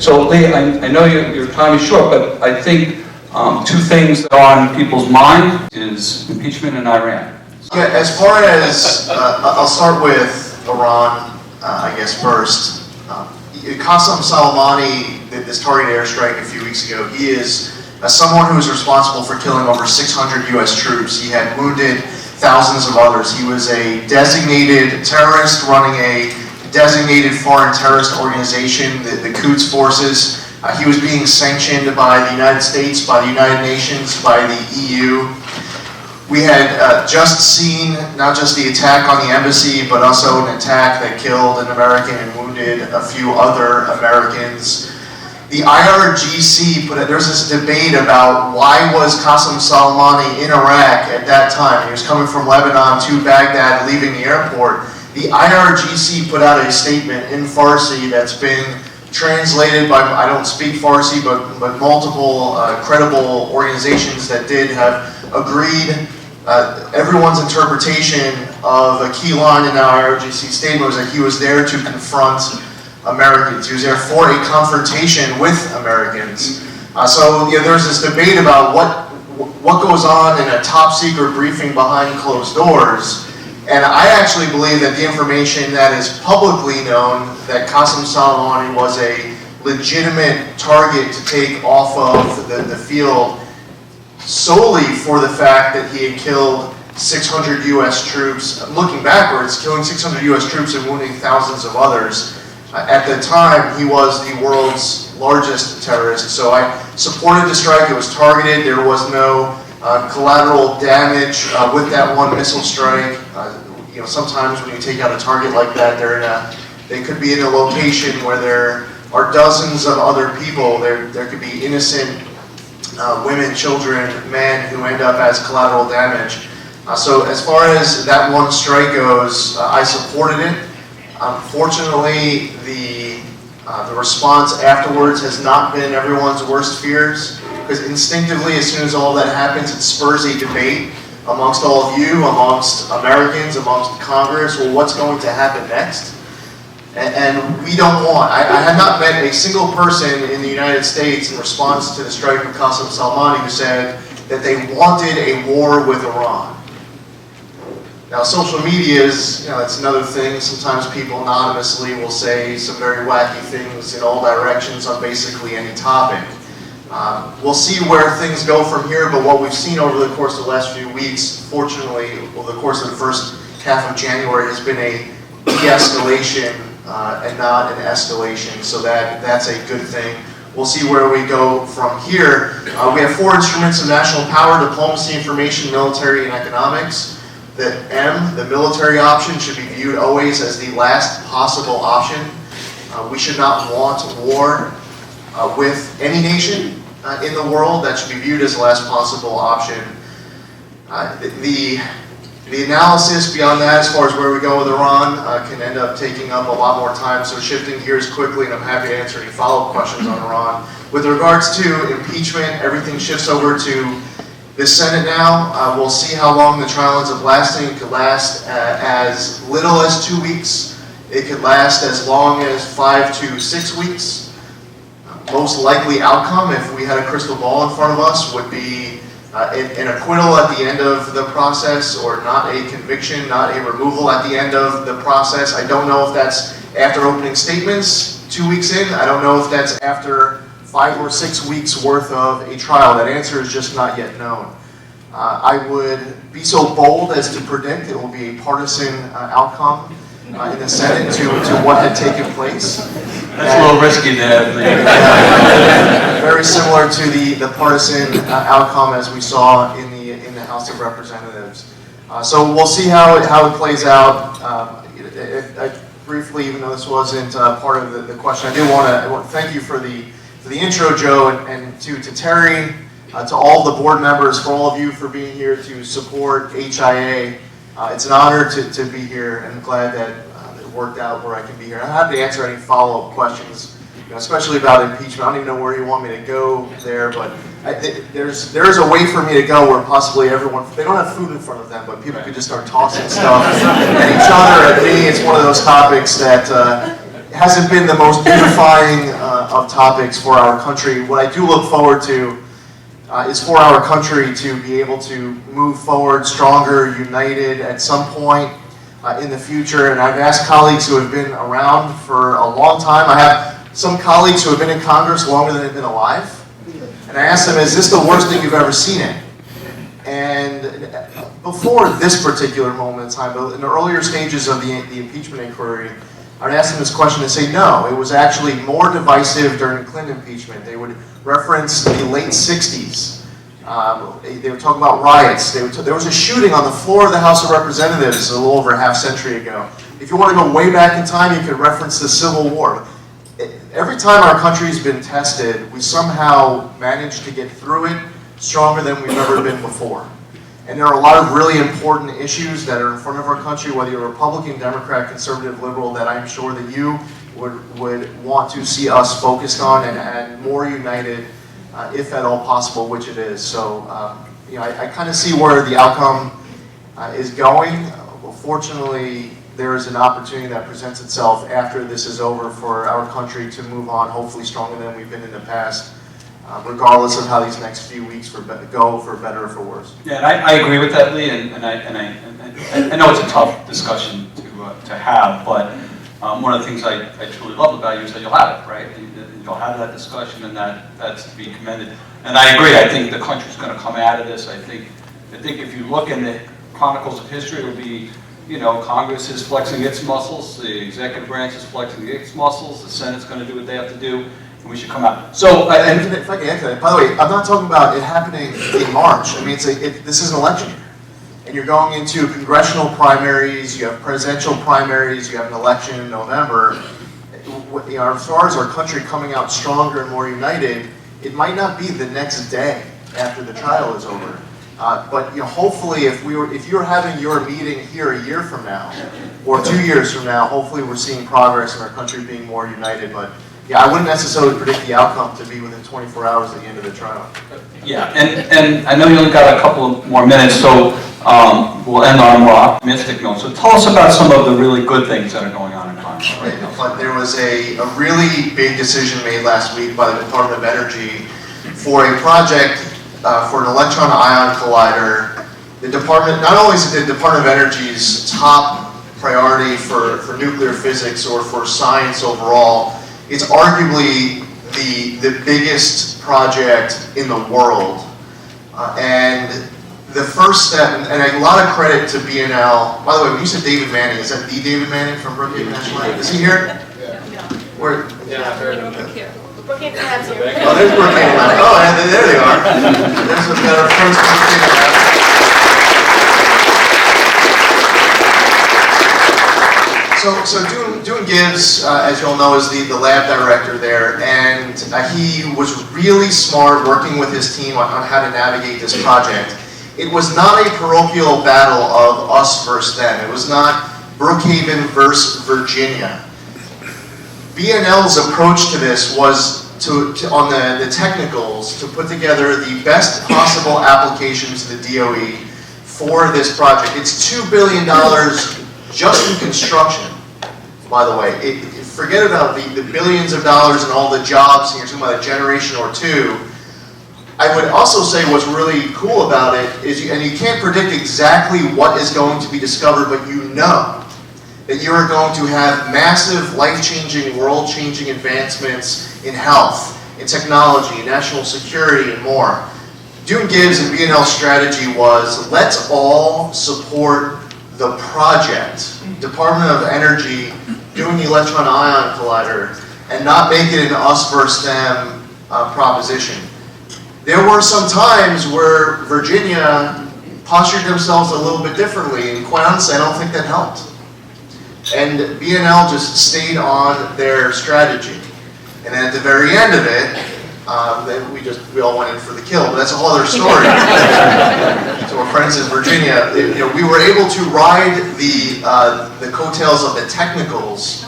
So Lee, I know your time is short, but I think two things that are on people's mind is impeachment and Iran. Yeah, as far as, I'll start with Iran, I guess first. Qasem Soleimani, this targeted airstrike a few weeks ago, he is someone who is responsible for killing over 600 U.S. troops. He had wounded thousands of others. He was a designated terrorist running a designated foreign terrorist organization, the Quds forces. He was being sanctioned by the United States, by the United Nations, by the EU. We had just seen not just the attack on the embassy, but also an attack that killed an American and wounded a few other Americans. The IRGC there's this debate about why was Qasem Soleimani in Iraq at that time. He was coming from Lebanon to Baghdad, leaving the airport. The IRGC put out a statement in Farsi that's been translated by, I don't speak Farsi, but multiple credible organizations that did have agreed. Everyone's interpretation of a key line in the IRGC statement was that he was there to confront Americans. He was there for a confrontation with Americans. So yeah, there's this debate about what goes on in a top secret briefing behind closed doors. And I actually believe that the information that is publicly known, that Qasem Soleimani was a legitimate target to take off of the field solely for the fact that he had killed 600 U.S. troops. Looking backwards, killing 600 U.S. troops and wounding thousands of others. At the time, he was the world's largest terrorist. So I supported the strike. It was targeted. There was no collateral damage with that one missile strike. You know, sometimes when you take out a target like that, they could be in a location where there are dozens of other people. There could be innocent women, children, men who end up as collateral damage. So as far as that one strike goes, I supported it. Unfortunately, the response afterwards has not been everyone's worst fears, because instinctively, as soon as all that happens, it spurs a debate amongst all of you, amongst Americans, amongst Congress. Well, what's going to happen next? And we don't want, I have not met a single person in the United States in response to the strike of Qasem Soleimani who said that they wanted a war with Iran. Now, social media is, it's another thing. Sometimes people anonymously will say some very wacky things in all directions on basically any topic. We'll see where things go from here, but what we've seen over the course of the last few weeks, fortunately, over the course of the first half of January, has been a de-escalation and not an escalation, so that's a good thing. We'll see where we go from here. We have 4 instruments of national power: diplomacy, information, military, and economics. The M, the military option, should be viewed always as the last possible option. We should not want war with any nation in the world. That should be viewed as the last possible option. The analysis beyond that, as far as where we go with Iran, can end up taking up a lot more time. So shifting gears quickly, and I'm happy to answer any follow-up questions on Iran. With regards to impeachment, everything shifts over to the Senate now. We'll see how long the trial ends up lasting. It could last as little as 2 weeks. It could last as long as 5 to 6 weeks. Most likely outcome, if we had a crystal ball in front of us, would be an acquittal at the end of the process, or not a conviction, not a removal at the end of the process. I don't know if that's after opening statements 2 weeks in. I don't know if that's after 5 or 6 weeks worth of a trial. That answer is just not yet known. I would be so bold as to predict it will be a partisan outcome in the Senate to what had taken place. That's a little risky there. Very similar to the partisan outcome as we saw in the House of Representatives. So we'll see how it plays out. Briefly, even though this wasn't part of the question, I do want to thank you for the intro, Joe, and to Terry, to all the board members, for all of you for being here to support HIA. It's an honor to be here, and I'm glad that it worked out where I can be here. I'm happy to answer any follow-up questions, especially about impeachment. I don't even know where you want me to go there, but there's a way for me to go where possibly everyone, they don't have food in front of them, but people could just start tossing stuff at each other, at me. It's one of those topics that hasn't been the most beautifying of topics for our country. What I do look forward to is for our country to be able to move forward stronger, united at some point in the future. And I've asked colleagues who have been around for a long time. I have some colleagues who have been in Congress longer than they've been alive. And I asked them, is this the worst thing you've ever seen it? And before this particular moment in time, but in the earlier stages of the impeachment inquiry, I would ask them this question and say, no, it was actually more divisive during the Clinton impeachment. They would reference the late 60s. They would talk about riots. There was a shooting on the floor of the House of Representatives a little over a half century ago. If you want to go way back in time, you could reference the Civil War. Every time our country's been tested, we somehow managed to get through it stronger than we've ever been before. And there are a lot of really important issues that are in front of our country, whether you're Republican, Democrat, Conservative, Liberal, that I'm sure that you would want to see us focused on and more united, if at all possible, which it is. So, you know, I kind of see where the outcome is going. Well, fortunately, there is an opportunity that presents itself after this is over for our country to move on, hopefully stronger than we've been in the past. Regardless of how these next few weeks go, for better or for worse. Yeah, and I agree with that, Lee, and I know it's a tough discussion to have, but one of the things I truly love about you is that you'll have it, right? You'll have that discussion, and that's to be commended. And I agree. I think the country's going to come out of this. I think if you look in the chronicles of history, it'll be, you know, Congress is flexing its muscles, the executive branch is flexing its muscles, the Senate's going to do what they have to do. We should come out. So, and if I can add to that, by the way, I'm not talking about it happening in March. I mean, this is an election year, and you're going into congressional primaries. You have presidential primaries. You have an election in November. You know, as far as our country coming out stronger and more united, it might not be the next day after the trial is over. But you know, hopefully, if you're having your meeting here a year from now, or 2 years from now, hopefully we're seeing progress in our country being more united. But yeah, I wouldn't necessarily predict the outcome to be within 24 hours at the end of the trial. Yeah, and I know you only got a couple of more minutes, so we'll end on a more optimistic note. So tell us about some of the really good things that are going on in Congress right now. But there was a really big decision made last week by the Department of Energy for a project for an electron ion collider. The department, not only is it the Department of Energy's top priority for nuclear physics or for science overall, it's arguably the biggest project in the world. And the first step, and a lot of credit to BNL. By the way, when you said David Manning, is that the David Manning from Brookhaven National Lab? Is he here? Yeah. Where? Yeah, Brookhaven Lab's here. Oh, there's Brookhaven Lab. Oh, and there they are. There's a better first Brookhaven Lab. So Dune Gibbs, as you all know, is the lab director there, and he was really smart working with his team on how to navigate this project. It was not a parochial battle of us versus them. It was not Brookhaven versus Virginia. BNL's approach to this was on the technicals, to put together the best possible application to the DOE for this project. It's $2 billion just in construction. By the way, forget about the billions of dollars and all the jobs, and you're talking about a generation or two. I would also say what's really cool about it is, and you can't predict exactly what is going to be discovered, but you know that you are going to have massive, life-changing, world-changing advancements in health, in technology, in national security, and more. Dune Gibbs and BNL's strategy was, let's all support the project, Department of Energy doing the electron ion collider, and not make it an us versus them proposition. There were some times where Virginia postured themselves a little bit differently, and quite honestly, I don't think that helped. And BNL just stayed on their strategy. And then at the very end of it, we all went in for the kill, but that's a whole other story. So our friends in Virginia, we were able to ride the coattails of the technicals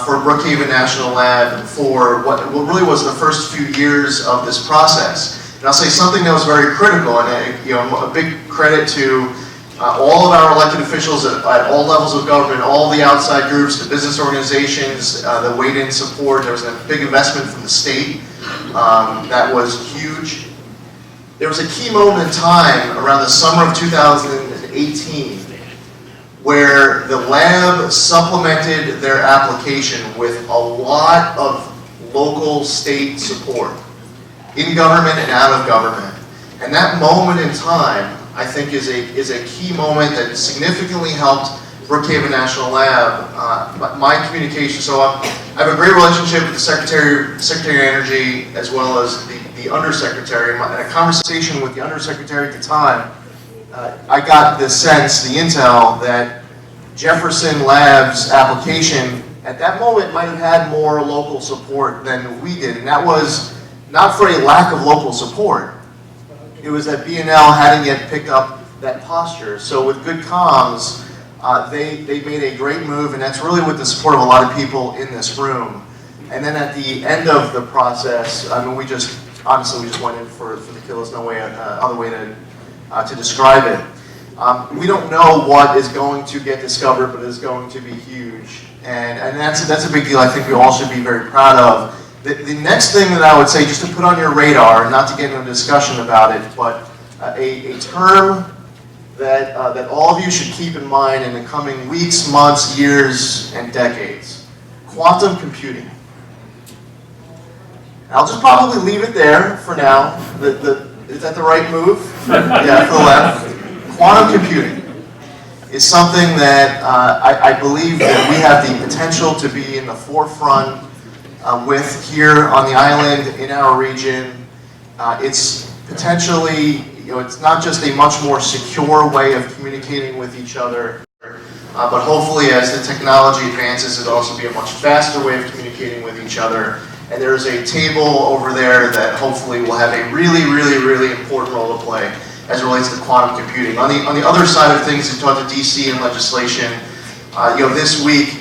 for Brookhaven National Lab for what really was the first few years of this process. And I'll say something that was very critical, and a big credit to all of our elected officials at all levels of government, all the outside groups, the business organizations that weighed in support. There was a big investment from the state that was huge. There was a key moment in time around the summer of 2018 where the lab supplemented their application with a lot of local state support, in government and out of government. And that moment in time, I think, is a key moment that significantly helped Brookhaven National Lab. My communication, so I have a great relationship with the Secretary of Energy as well as the Undersecretary. In a conversation with the Undersecretary at the time, I got the sense, the intel, that Jefferson Lab's application at that moment might have had more local support than we did. And that was not for a lack of local support. It was that B&L hadn't yet picked up that posture. So with good comms, they made a great move, and that's really with the support of a lot of people in this room. And then at the end of the process, I mean, honestly, we just went in for the kill. There's no way, other way to describe it. We don't know what is going to get discovered, but it's going to be huge. And that's a big deal I think we all should be very proud of. The next thing that I would say, just to put on your radar, not to get into a discussion about it, but a term that all of you should keep in mind in the coming weeks, months, years, and decades. Quantum computing. I'll just probably leave it there for now. Is that the right move? Yeah, for the left. Quantum computing is something that I believe that we have the potential to be in the forefront with here on the island, in our region. It's potentially, it's not just a much more secure way of communicating with each other, but hopefully as the technology advances, it'll also be a much faster way of communicating with each other. And there's a table over there that hopefully will have a really, really, really important role to play as it relates to quantum computing. On the other side of things, we talked to DC and legislation. This week,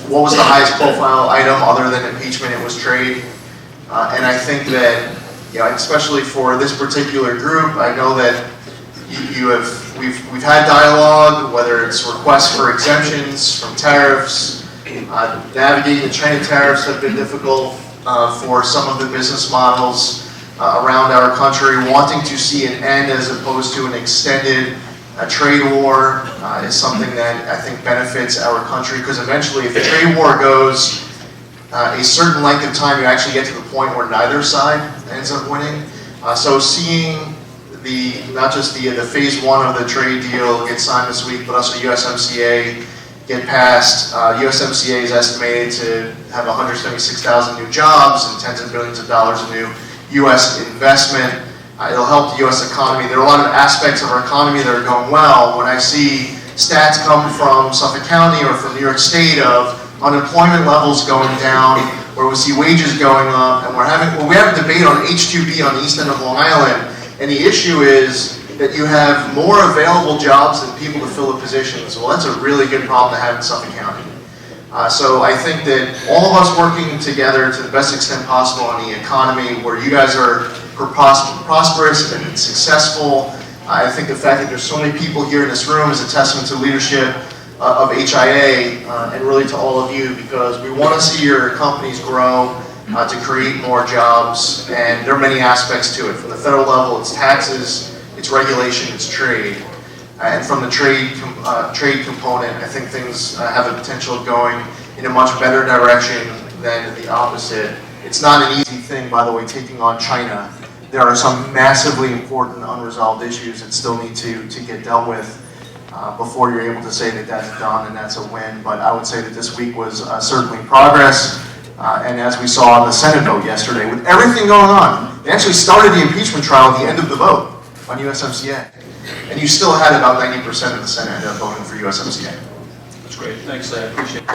what was the highest profile item other than impeachment? It was trade. And I think that, especially for this particular group, I know that we've had dialogue, whether it's requests for exemptions from tariffs, navigating the China tariffs have been difficult for some of the business models around our country. Wanting to see an end as opposed to an extended trade war is something that I think benefits our country, because eventually if the trade war goes a certain length of time, you actually get to the point where neither side ends up winning. So seeing not just the phase one of the trade deal get signed this week, but also USMCA get passed. USMCA is estimated to have 176,000 new jobs and tens of billions of dollars of new U.S. investment. It'll help the U.S. economy. There are a lot of aspects of our economy that are going well. When I see stats come from Suffolk County or from New York State of unemployment levels going down, where we see wages going up, and we have a debate on H-2B on the east end of Long Island, and the issue is that you have more available jobs than people to fill the positions. Well, that's a really good problem to have in Suffolk County. So I think that all of us working together to the best extent possible on the economy, where you guys are prosperous and successful. I think the fact that there's so many people here in this room is a testament to leadership of HIA and really to all of you, because we want to see your companies grow to create more jobs, and there are many aspects to it. From the federal level, it's taxes, it's regulation, it's trade. And from the trade component, I think things have the potential of going in a much better direction than the opposite. It's not an easy thing, by the way, taking on China. There are some massively important unresolved issues that still need to get dealt with before you're able to say that that's done and that's a win. But I would say that this week was certainly progress. And as we saw in the Senate vote yesterday, with everything going on, they actually started the impeachment trial at the end of the vote on USMCA. And you still had about 90% of the Senate end up voting for USMCA. That's great. Thanks, I appreciate it.